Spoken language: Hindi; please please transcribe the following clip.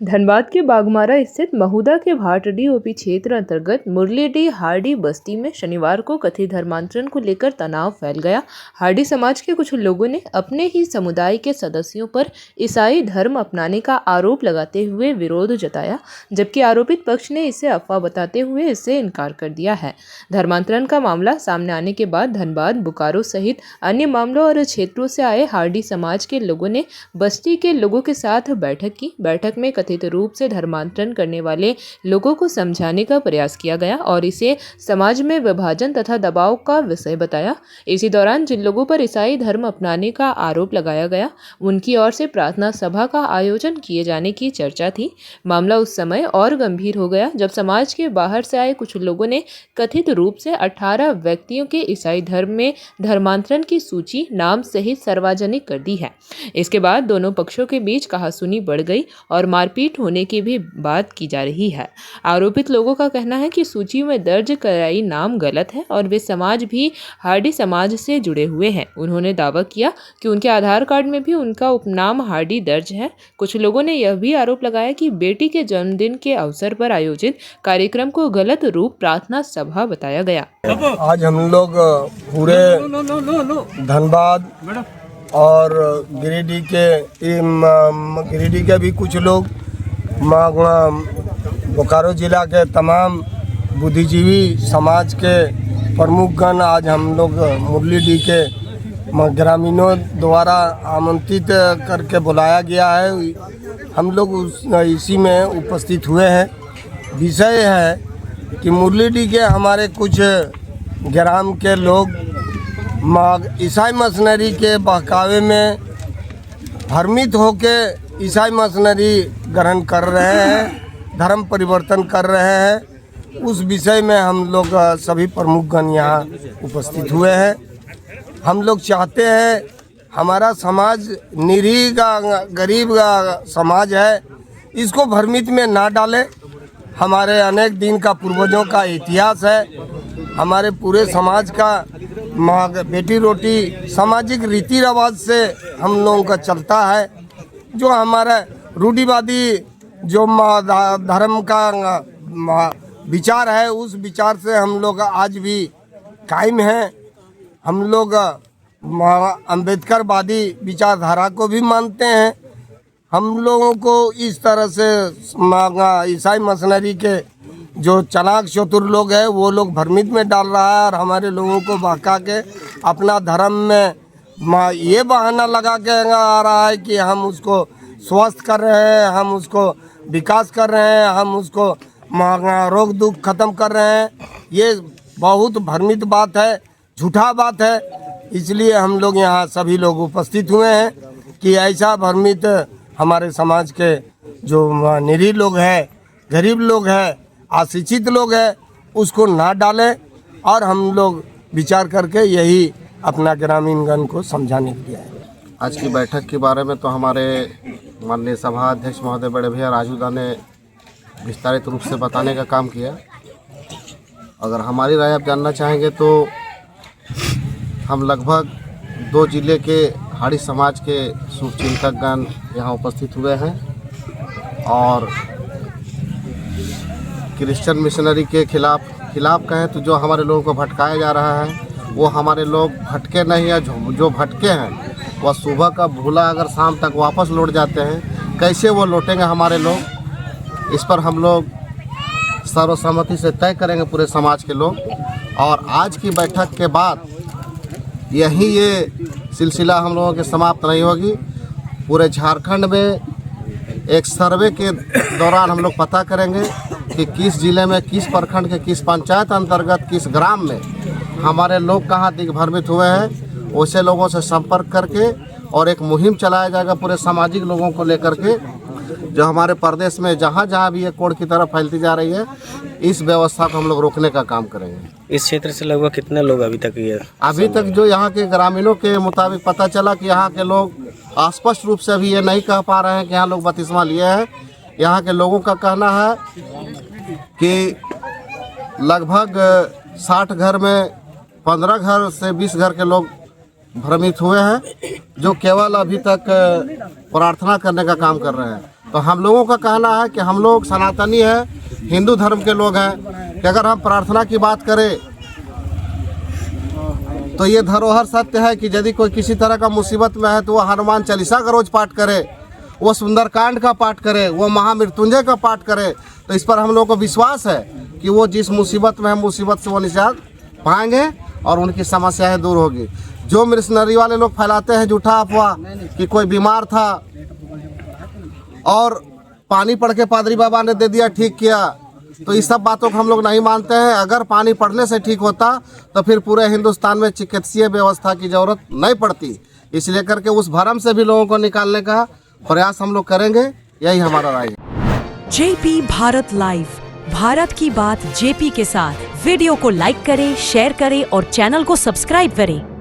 धनबाद के बाघमारा स्थित महुदा के भाटडी ओपी क्षेत्र अंतर्गत मुरलीडीह हार्डी बस्ती में शनिवार को कथित धर्मांतरण को लेकर तनाव फैल गया। हार्डी समाज के कुछ लोगों ने अपने ही समुदाय के सदस्यों पर ईसाई धर्म अपनाने का आरोप लगाते हुए विरोध जताया, जबकि आरोपित पक्ष ने इसे अफवाह बताते हुए इससे इनकार कर दिया है। धर्मांतरण का मामला सामने आने के बाद धनबाद, बोकारो सहित अन्य मामलों और क्षेत्रों से आए हार्डी समाज के लोगों ने बस्ती के लोगों के साथ बैठक की। बैठक में कथित रूप से धर्मांतरण करने वाले लोगों को समझाने का प्रयास किया गया और इसे समाज में विभाजन तथा दबाव का विषय बताया। इसी दौरान जिन लोगों पर ईसाई धर्म अपनाने का आरोप लगाया गया, उनकी ओर से प्रार्थना सभा का आयोजन किए जाने की चर्चा थी। मामला उस समय और गंभीर हो गया जब समाज के बाहर से आए कुछ लोगों ने कथित रूप से 18 व्यक्तियों के ईसाई धर्म में धर्मांतरण की सूची नाम सहित सार्वजनिक कर दी है। इसके बाद दोनों पक्षों के बीच कहासुनी बढ़ गई और मारपीट होने की भी बात की जा रही है। आरोपित लोगों का कहना है कि सूची में दर्ज कराई नाम गलत है और वे समाज भी हार्डी समाज से जुड़े हुए हैं। उन्होंने दावा किया कि उनके आधार कार्ड में भी उनका उपनाम हार्डी दर्ज है। कुछ लोगों ने यह भी आरोप लगाया कि बेटी के जन्मदिन के अवसर पर आयोजित कार्यक्रम को गलत रूप प्रार्थना सभा बताया गया। आज हम लोग पूरे धनबाद और गिरिडीह के भी कुछ लोग, बोकारो जिला के तमाम बुद्धिजीवी समाज के प्रमुखगण आज हम लोग मुरलीडीह के ग्रामीणों द्वारा आमंत्रित करके बुलाया गया है। हम लोग इसी में उपस्थित हुए हैं। विषय है कि मुरलीडीह के हमारे कुछ ग्राम के लोग ईसाई मशीनरी के बहकावे में भ्रमित होके ईसाई मशीनरी ग्रहण कर रहे हैं, धर्म परिवर्तन कर रहे हैं। उस विषय में हम लोग सभी प्रमुखगण यहाँ उपस्थित हुए हैं। हम लोग चाहते हैं हमारा समाज निरीह का गरीब का समाज है, इसको भ्रमित में ना डाले। हमारे अनेक दिन का पूर्वजों का इतिहास है, हमारे पूरे समाज का बेटी रोटी सामाजिक रीति रिवाज से हम लोगों का चलता है। जो हमारा रूढ़िवादी जो धर्म का विचार है, उस विचार से हम लोग आज भी कायम हैं। हम लोग अम्बेडकरवादी विचारधारा को भी मानते हैं। हम लोगों को इस तरह से ईसाई मशीनरी के जो चालाक चतुर लोग हैं वो लोग भ्रमित में डाल रहा है और हमारे लोगों को बहका के अपना धर्म में ये बहाना लगा के आ रहा है कि हम उसको स्वस्थ कर रहे हैं, हम उसको विकास कर रहे हैं, हम उसको रोग दुख खत्म कर रहे हैं। ये बहुत भ्रमित बात है, झूठा बात है। इसलिए हम लोग यहाँ सभी लोग उपस्थित हुए हैं कि ऐसा भ्रमित हमारे समाज के जो निरीह लोग हैं, गरीब लोग हैं, अशिक्षित लोग हैं, उसको ना डालें। और हम लोग विचार करके यही अपना ग्रामीणगण को समझाने के लिए है। आज की बैठक के बारे में तो हमारे माननीय सभा अध्यक्ष महोदय बड़े भैया राजूदा ने विस्तारित रूप से बताने का काम किया। अगर हमारी राय आप जानना चाहेंगे तो हम लगभग 2 जिले के हाड़ी समाज के शुभचिंतकगण यहाँ उपस्थित हुए हैं और क्रिश्चियन मिशनरी के खिलाफ कहें तो जो हमारे लोगों को भटकाया जा रहा है, वो हमारे लोग भटके नहीं है। जो भटके हैं वह सुबह का भूला अगर शाम तक वापस लौट जाते हैं, कैसे वो लौटेंगे हमारे लोग। इस पर हम लोग सर्वसम्मति से तय करेंगे पूरे समाज के लोग। और आज की बैठक के बाद यही ये सिलसिला हम लोगों के समाप्त नहीं होगी। पूरे झारखंड में एक सर्वे के दौरान हम लोग पता करेंगे कि किस जिले में, किस प्रखंड के, किस पंचायत अंतर्गत, किस ग्राम में हमारे लोग कहाँ दिग्भ्रमित हुए हैं। वैसे लोगों से संपर्क करके और एक मुहिम चलाया जाएगा पूरे सामाजिक लोगों को लेकर के, जो हमारे प्रदेश में जहाँ जहाँ भी ये कोड़ की तरफ फैलती जा रही है, इस व्यवस्था को हम लोग रोकने का काम करेंगे। इस क्षेत्र से लगभग कितने लोग अभी तक जो यहाँ के ग्रामीणों के मुताबिक पता चला कि यहाँ के लोग स्पष्ट रूप से अभी ये नहीं कह पा रहे हैं कि यहाँ लोग बपतिस्मा लिए हैं। यहाँ के लोगों का कहना है कि लगभग 60 घर में 15 घर से 20 घर के लोग भ्रमित हुए हैं, जो केवल अभी तक प्रार्थना करने का काम कर रहे हैं। तो हम लोगों का कहना है कि हम लोग सनातनी हैं, हिंदू धर्म के लोग हैं, कि अगर हम प्रार्थना की बात करें तो ये धरोहर सत्य है कि यदि कोई किसी तरह का मुसीबत में है तो वो हनुमान चालीसा का रोज पाठ करे, वो सुंदरकांड का पाठ करे, वो महामृत्युंजय का पाठ करे। तो इस पर हम लोगों को विश्वास है कि वो जिस मुसीबत में है मुसीबत से वो निजात पाएंगे और उनकी समस्याएं दूर होगी। जो मिशनरी वाले लोग फैलाते हैं झूठा अफवाह कि कोई बीमार था और पानी पढ़ के पादरी बाबा ने दे दिया, ठीक किया, तो इस सब बातों को हम लोग नहीं मानते हैं। अगर पानी पड़ने से ठीक होता तो फिर पूरे हिंदुस्तान में चिकित्सीय व्यवस्था की जरूरत नहीं पड़ती। इसलिए करके उस भरम से भी लोगों को निकालने का प्रयास हम लोग करेंगे, यही हमारा राय है। जेपी भारत लाइव, भारत की बात जेपी के साथ। वीडियो को लाइक करें, शेयर करें और चैनल को सब्सक्राइब करें।